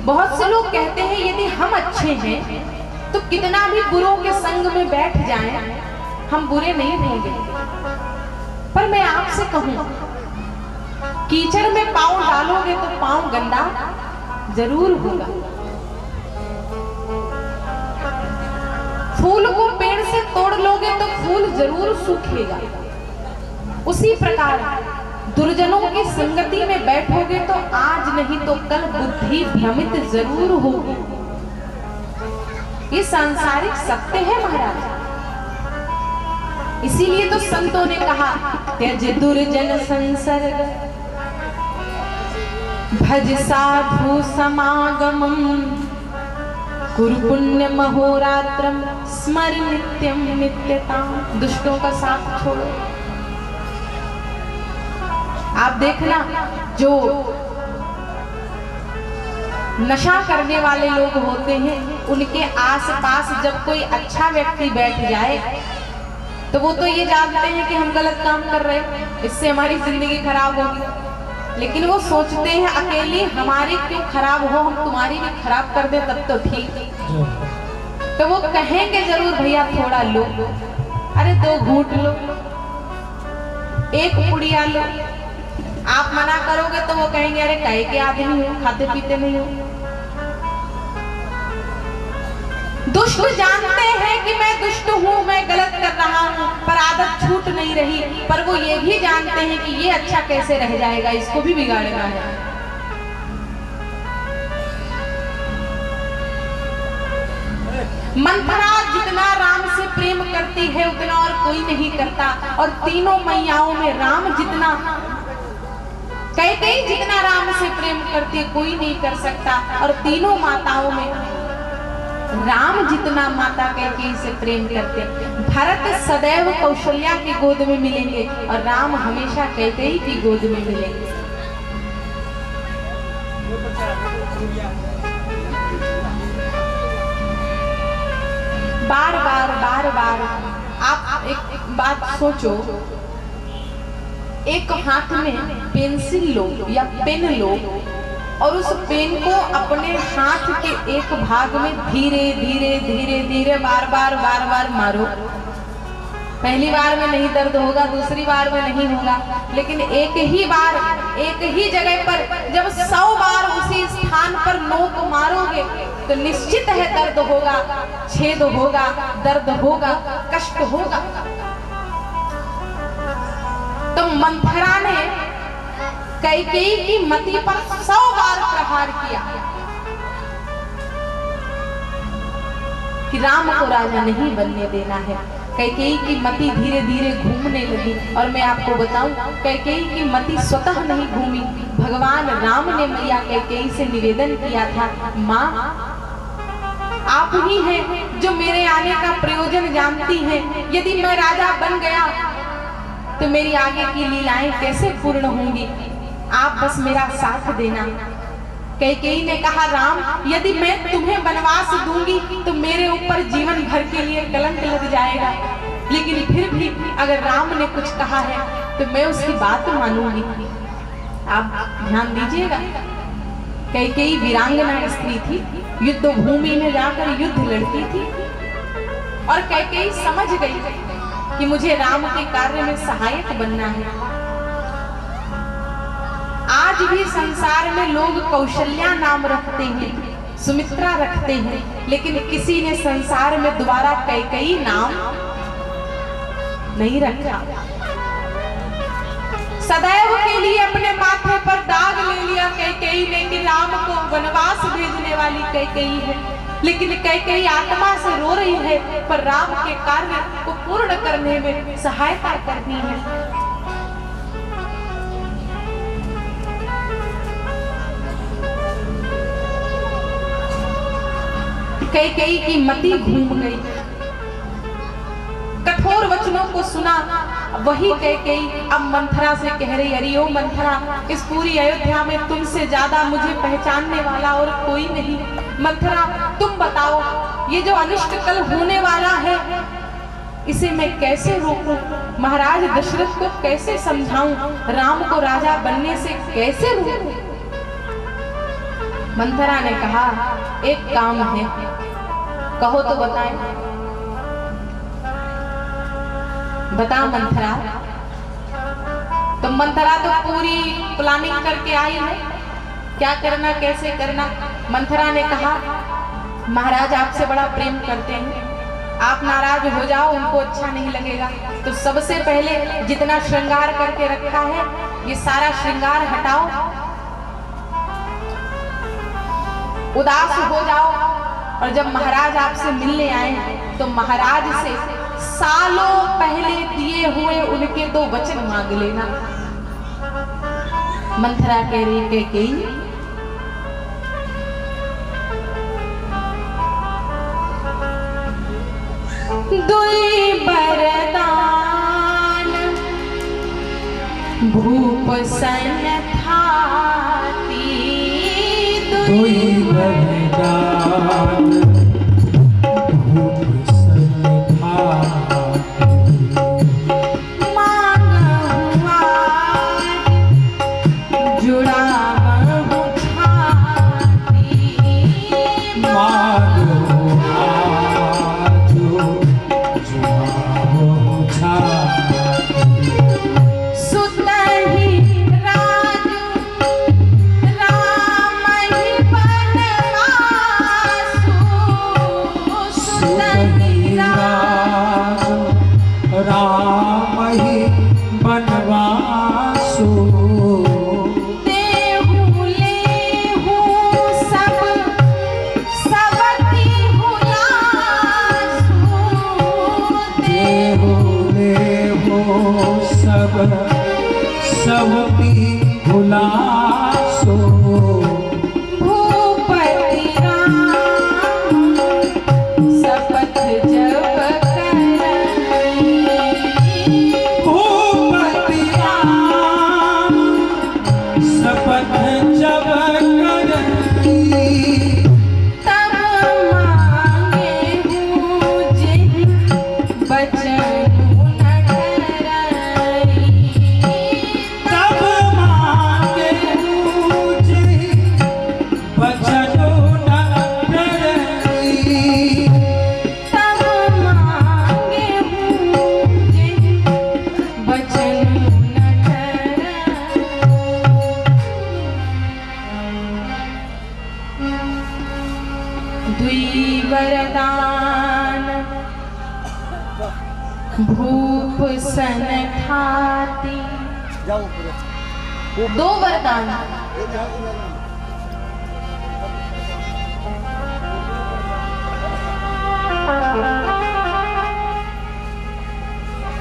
बहुत से लोग कहते हैं यदि हम अच्छे हैं तो कितना भी बुरों के संग में बैठ जाएं, हम बुरे नहीं होंगे। पर मैं आपसे कहूं, कीचड़ में पांव डालोगे तो पांव गंदा जरूर होगा। फूल को पेड़ से तोड़ लोगे तो फूल जरूर सूखेगा। उसी प्रकार दुर्जनों की संगति में बैठोगे तो आज नहीं तो कल बुद्धि भ्रमित जरूर होगी। ये सांसारिक सत्य है महाराज। इसीलिए तो संतों ने कहा, त्यज दुर्जन संसर्ग भज साधु समागमम् कुरु पुण्य महोरात्रम स्मर नित्यम नित्यताम्। दुष्टों का साथ छोड़ो। आप देखना, जो नशा करने वाले लोग होते हैं उनके आसपास जब कोई अच्छा व्यक्ति बैठ जाए तो वो तो ये जानते हैं कि हम गलत काम कर रहे हैं, इससे हमारी जिंदगी खराब होगी। लेकिन वो सोचते हैं अकेली हमारी क्यों खराब हो, हम तुम्हारी भी खराब कर दे तब तो ठीक। तो वो कहेंगे जरूर, भैया थोड़ा लो, अरे 2 घूंट लो, 1 पुड़िया लो। आप मना करोगे तो वो कहेंगे अरे काहे के आदमी हो, खाते पीते नहीं हो। दुष्ट जानते हैं कि मैं दुष्ट हूँ, मैं गलत कर रहा हूँ, पर आदत छूट नहीं रही। पर वो ये भी जानते हैं कि ये अच्छा कैसे रह जाएगा, इसको भी बिगाड़ना है। मंथरा जितना राम से प्रेम करती है उतना और कोई नहीं करता। और तीनों मैयाओं में राम जितना, कैकेयी जितना राम से प्रेम करती है कोई नहीं कर सकता। और तीनों माताओं में राम जितना माता कैकेयी से प्रेम करते। भरत सदैव कौशल्या की गोद में मिलेंगे और राम हमेशा कैकेयी की गोद में मिलेंगे। बार बार आप एक बात सोचो, एक हाथ में पेंसिल लो या पेन लो और उस पेन को अपने हाथ के एक भाग में धीरे धीरे बार बार मारो। पहली बार में नहीं दर्द होगा, दूसरी बार में नहीं होगा, लेकिन एक ही बार एक ही जगह पर जब 100 बार उसी स्थान पर नोक मारोगे तो निश्चित है दर्द होगा, छेद होगा, दर्द होगा, कष्ट होगा। तो मंथरा ने कैकेयी की मति पर 100 बार प्रहार किया कि राम को राजा नहीं बनने देना है। कैकेयी की मति धीरे धीरे घूमने लगी। और मैं आपको बताऊं, कैकेयी की मति स्वतः नहीं घूमी। भगवान राम ने मैया कैकेयी से निवेदन किया था, माँ आप ही हैं जो मेरे आने का प्रयोजन जानती हैं। यदि मैं राजा बन गया तो मेरी आगे की लीलाएं कैसे पूर्ण होंगी, आप बस मेरा साथ देना। कैकेयी ने कहा, राम यदि मैं तुम्हें वनवास दूंगी तो मेरे ऊपर जीवन भर के लिए कलंक लग जाएगा, लेकिन फिर भी अगर राम ने कुछ कहा है तो मैं उसकी बात मानूंगी। आप ध्यान दीजिएगा, कैकेयी वीरांगना स्त्री थी, युद्ध भूमि में जाकर युद्ध लड़ती थी और कैकेयी समझ गई कि मुझे राम के कार्य में सहायक बनना है। आज भी संसार में लोग कौशल्या नाम रखते हैं, सुमित्रा रखते हैं, लेकिन किसी ने संसार में दोबारा कैकेयी नाम नहीं रखा। सदैव के लिए अपने माथे पर दाग ले लिया कैकेयी ने कि राम को वनवास भेजने वाली कैकेयी है, लेकिन कैकेयी आत्मा से रो रही है पर राम के कार्य को पूर्ण करने में सहायता करनी है। कैकेयी की मति घूम गई, कठोर वचनों को सुना। वही कैकेयी अब मंथरा से कह रही, अरे ओ मंथरा, इस पूरी अयोध्या में तुमसे ज्यादा मुझे पहचानने वाला और कोई नहीं। मंथरा तुम बताओ, ये जो अनिष्ट कल होने वाला है इसे मैं कैसे रोकूं? महाराज दशरथ को कैसे समझाऊं? राम को राजा बनने से कैसे रोकूं? मंथरा ने कहा एक काम है, कहो तो बताएं। बता मंथरा। तो मंथरा तो पूरी प्लानिंग करके आई है, क्या करना कैसे करना। मंथरा ने कहा महाराज आपसे बड़ा प्रेम करते हैं, आप नाराज हो जाओ उनको अच्छा नहीं लगेगा, तो सबसे पहले जितना श्रृंगार करके रखा है ये सारा श्रृंगार हटाओ, उदास हो जाओ, और जब महाराज आपसे मिलने आए तो महाराज से सालों पहले दिए हुए उनके 2 वचन मांग लेना। मंथरा कह रही कैकेयी दुई बरदान भूप सन थाती, दुई बरदान भूप सन थाती, मांगू आज जुड़ा महु छाती, मांगू सबकी भुलासो, भूपति राम शपथ जब करई, भूपति राम शपथ जब करई, तब मांगे मुझे बचन वरदान भूप सन थाती। 2 वरदान।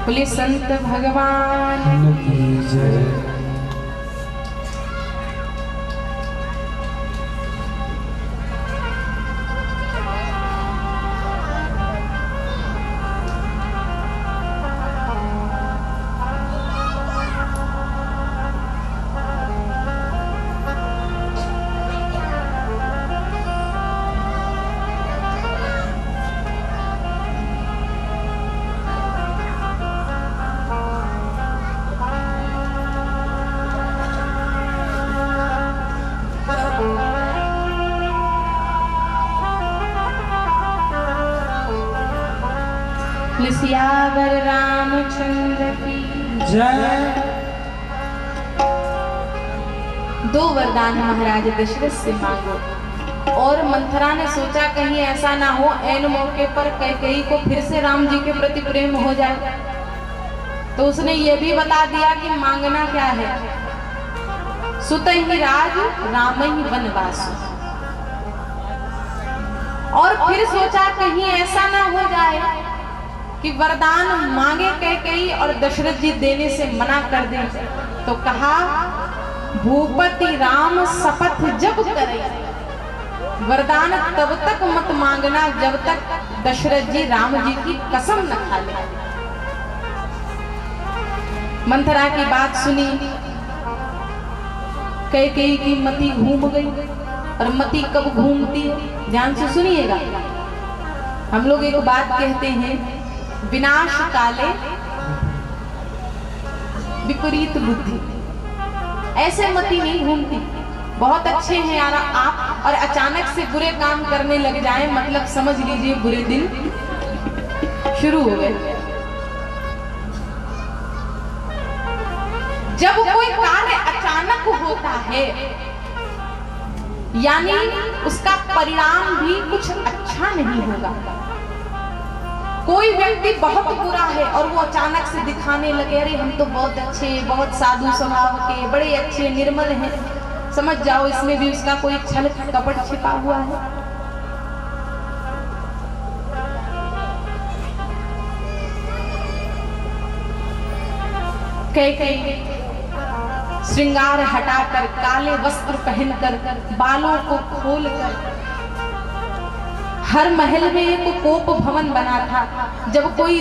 बोले संत भगवान की जय। सियावर रामचंद्र की जय। 2 वरदान महाराज दशरथ से मांगो। और मंथरा ने सोचा कहीं ऐसा ना हो ऐन मौके पर कैकेयी को फिर से राम जी के प्रति प्रेम हो जाए, तो उसने ये भी बता दिया कि मांगना क्या है, सुत ही राज राम ही वनवास। और फिर सोचा कहीं ऐसा ना हो जाए कि वरदान मांगे कैकेयी और दशरथ जी देने से मना कर दें, तो कहा भूपति राम शपथ जब करे, वरदान तब तक मत मांगना जब तक दशरथ जी राम जी की कसम न खा ले। मंथरा की बात सुनी, कैकेयी की मति घूम गई। और मति कब घूमती है, ध्यान से सुनिएगा। हम लोग एक बात कहते हैं, विनाश काले विपरीत बुद्धि। ऐसे मति नहीं घूमती। बहुत अच्छे हैं यार आप, और अचानक से बुरे काम करने लग जाएं, मतलब समझ लीजिए बुरे दिन शुरू हो गए। जब कोई कार्य अचानक होता है यानी उसका परिणाम भी कुछ अच्छा नहीं होगा। कोई व्यक्ति बहुत बुरा है और वो अचानक से दिखाने लगे, अरे हम तो बहुत अच्छे, बहुत साधु स्वभाव के, बड़े अच्छे निर्मल हैं, समझ जाओ इसमें भी उसका कोई छल कपट छिपा हुआ है। कई श्रृंगार हटाकर, काले वस्त्र पहनकर, बालों को खोलकर, हर महल में एक कोप भवन बना था। जब कोई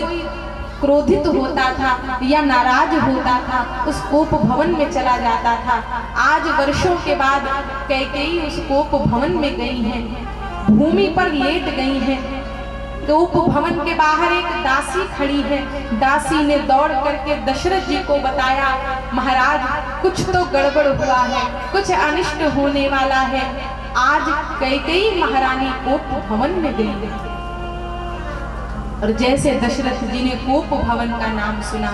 क्रोधित होता था या नाराज होता था उस कोप भवन में चला जाता था। आज वर्षों के बाद कैकेयी उस कोप भवन में गई हैं, भूमि पर लेट गई हैं। कोप भवन के बाहर एक दासी खड़ी है। दासी ने दौड़ करके दशरथ जी को बताया, महाराज कुछ तो गड़बड़ हुआ है, कुछ अनिष्ट होने वाला है। आज कैकेयी महारानी कोप भवन में गई। और जैसे दशरथ जी ने कोप भवन का नाम सुना,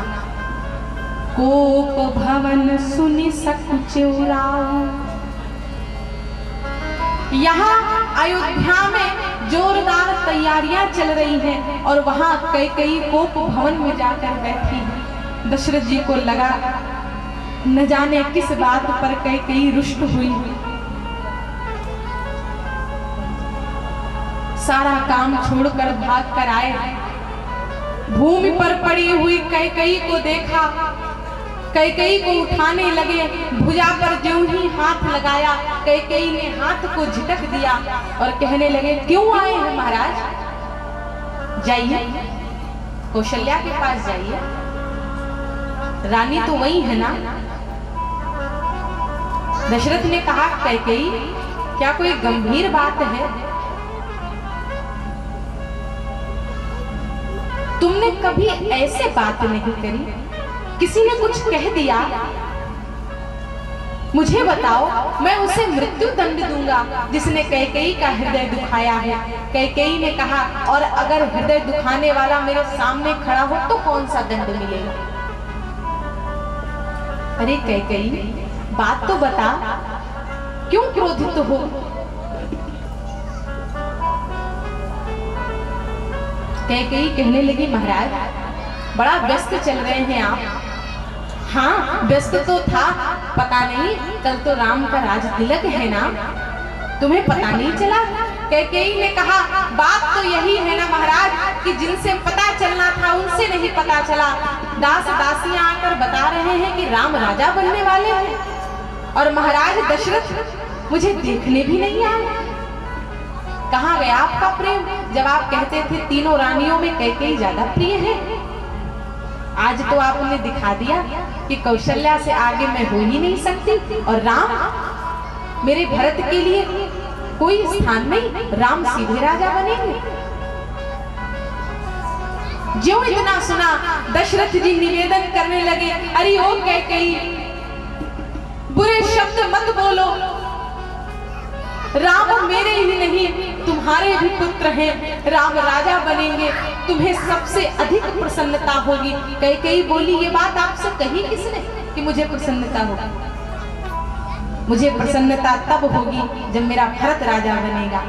कोप भवन सुनि सकुचेउराऊ। यहाँ अयोध्या में जोरदार तैयारियां चल रही हैं और वहां कैकेयी कोप भवन में जाकर बैठी है। दशरथ जी को लगा न जाने किस बात पर कैकेयी रुष्ट हुई। सारा काम छोड़कर भाग कर आए, भूमि पर पड़ी हुई कैकेयी को देखा, कैकेयी को उठाने लगे। भुजा पर ज्यों ही हाथ लगाया, कैकेयी ने हाथ को झटक दिया और कहने लगे, क्यों आए हैं महाराज? जाइए कौशल्या के पास जाइए, रानी तो वही है ना। दशरथ ने कहा, कैकेयी क्या कोई गंभीर बात है? तुमने कभी ऐसे बात नहीं करी, किसी ने कुछ कह दिया, मुझे बताओ, मैं उसे मृत्यु दंड दूंगा जिसने कैकेयी का हृदय दुखाया है। कैकेयी ने कहा, और अगर हृदय दुखाने वाला मेरे सामने खड़ा हो तो कौन सा दंड मिलेगा? अरे कैकेयी बात तो बता, क्यों क्रोधित हो? कैकेयी कहने लगी, महाराज बड़ा व्यस्त चल रहे हैं आप। हाँ व्यस्त तो था, पता नहीं कल तो राम का राज तिलक है ना, तुम्हें पता नहीं चला? कैकेयी ने कहा, बात तो यही है ना महाराज कि जिनसे पता चलना था उनसे नहीं पता चला। दास दासियां आकर बता रहे हैं कि राम राजा बनने वाले हैं और महाराज दशरथ मुझे देखने भी नहीं आए। कहाँ गया आपका प्रेम जब आप कहते थे तीनों रानियों में कैकेयी ज्यादा प्रिय है? आज तो आपने दिखा दिया कि कौशल्या से आगे मैं हो ही नहीं सकती और राम मेरे भरत के लिए कोई स्थान नहीं, राम सीधे राजा बनेंगे। जो इतना सुना दशरथ जी निवेदन करने लगे, अरे ओ कैकेयी बुरे शब्द मत बोलो, राम मेरे ही नहीं तुम्हारे भी पुत्र हैं, राम राजा बनेंगे, तुम्हें सबसे अधिक प्रसन्नता होगी। कैकेयी बोली, ये बात आपसे कही किसने कि मुझे प्रसन्नता होगी? मुझे प्रसन्नता तब होगी जब मेरा भरत राजा बनेगा।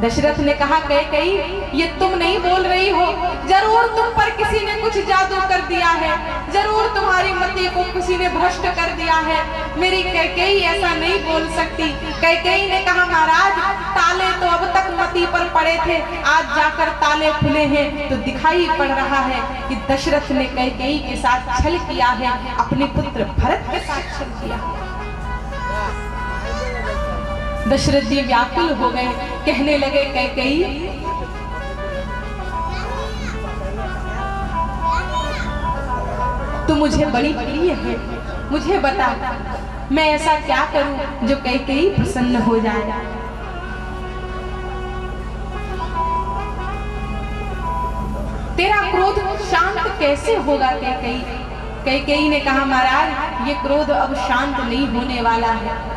दशरथ ने कहा, कैकेयी ये तुम नहीं बोल रही हो, जरूर तुम पर किसी ने कुछ जादू कर दिया है, जरूर तुम्हारी मति को किसी ने भ्रष्ट कर दिया है। मेरी कैकेयी ऐसा नहीं बोल सकती। कैकेयी ने कहा, महाराज ताले तो अब तक मति पर पड़े थे, आज जाकर ताले खुले हैं तो दिखाई पड़ रहा है कि दशरथ ने कैकेयी के साथ छल किया है, अपने पुत्र भरत के साथ छल किया। दशरथ जी व्याकुल हो गए, कहने लगे, कैकेयी तू मुझे बड़ी प्रिय है, मुझे बता मैं ऐसा क्या करूं जो कैकेयी प्रसन्न हो जाए? तेरा क्रोध शांत कैसे होगा कैकेयी? कैकेयी ने कहा, महाराज ये क्रोध अब शांत नहीं होने वाला है।